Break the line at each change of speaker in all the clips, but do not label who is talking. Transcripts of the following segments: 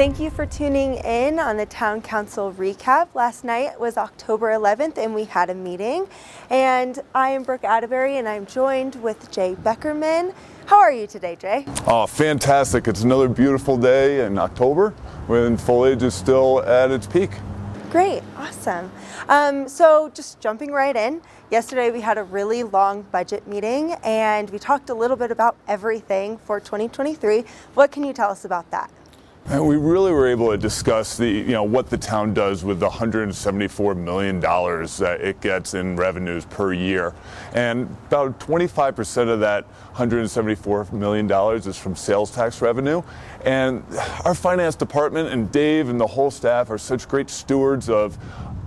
Thank you for tuning in on the Town Council recap. Last night was October 11th and we had a meeting. And I am Brooke Attebery and I'm joined with Jay Beckerman. How are you today, Jay?
Oh, fantastic. It's another beautiful day in October when foliage is still at its peak.
Great, awesome. So just jumping right in, yesterday we had a really long budget meeting and we talked a little bit about everything for 2023. What can you tell us about that?
And we really were able to discuss what the town does with the $174 million that it gets in revenues per year. And about 25% of that $174 million is from sales tax revenue. And our finance department and Dave and the whole staff are such great stewards of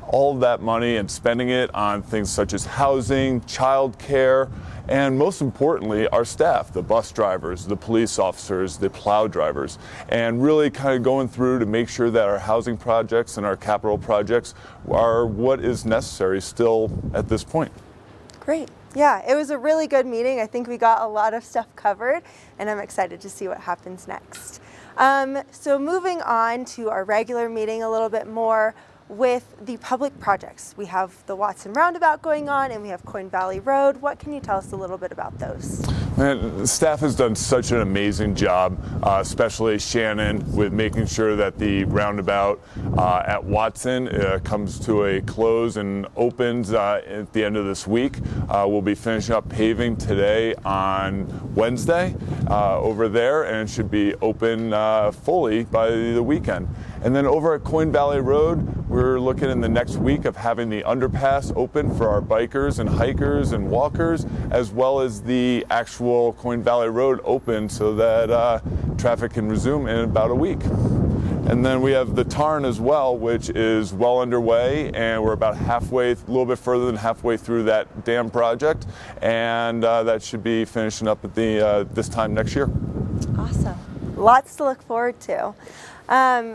all of that money and spending it on things such as housing, childcare, and most importantly, our staff, the bus drivers, the police officers, the plow drivers, and really kind of going through to make sure that our housing projects and our capital projects are what is necessary still at this point.
Great. Yeah, it was a really good meeting. I think we got a lot of stuff covered, and I'm excited to see what happens next. So moving on to our regular meeting a little bit more, with the public projects. We have the Watson Roundabout going on and we have Coin Valley Road. What can you tell us a little bit about those?
Man, the staff has done such an amazing job, especially Shannon, with making sure that the roundabout at Watson comes to a close and opens at the end of this week. We'll be finishing up paving today on Wednesday over there, and it should be open fully by the weekend. And then over at Coin Valley Road, we're looking in the next week of having the underpass open for our bikers and hikers and walkers, as well as the actual Coin Valley Road open so that traffic can resume in about a week. And then we have the Tarn as well, which is well underway, and we're about halfway, a little bit further than halfway through that dam project, and that should be finishing up at this time next year.
Awesome. Lots to look forward to.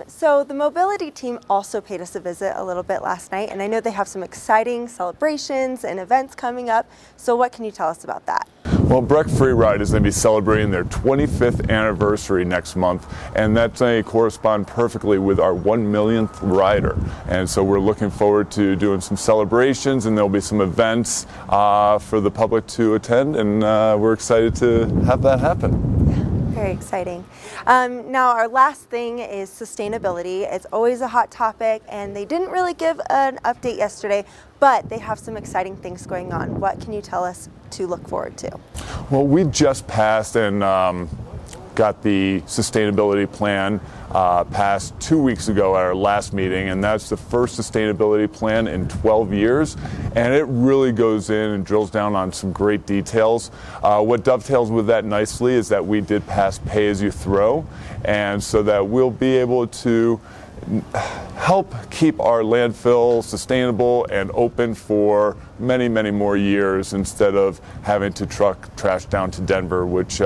So the mobility team also paid us a visit a little bit last night, and I know they have some exciting celebrations and events coming up. So what can you tell us about that?
Well, Breck Free Ride is going to be celebrating their 25th anniversary next month, and that's going to correspond perfectly with our 1 millionth rider. And so we're looking forward to doing some celebrations, and there'll be some events for the public to attend, and we're excited to have that happen.
Very exciting. Now our last thing is sustainability. It's always a hot topic and they didn't really give an update yesterday, but they have some exciting things going on. What can you tell us to look forward to?
Well, we just passed and got the sustainability plan passed 2 weeks ago at our last meeting, and that's the first sustainability plan in 12 years, and it really goes in and drills down on some great details. What dovetails with that nicely is that we did pass pay-as-you-throw, and so that we'll be able to help keep our landfill sustainable and open for many, many more years instead of having to truck trash down to Denver, which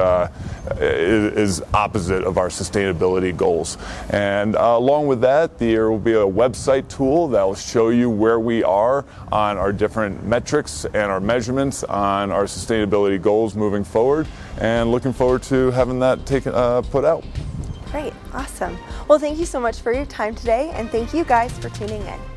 is opposite of our sustainability goals. And along with that, there will be a website tool that will show you where we are on our different metrics and our measurements on our sustainability goals moving forward, and looking forward to having that put out.
Great, awesome. Well, thank you so much for your time today, and thank you guys for tuning in.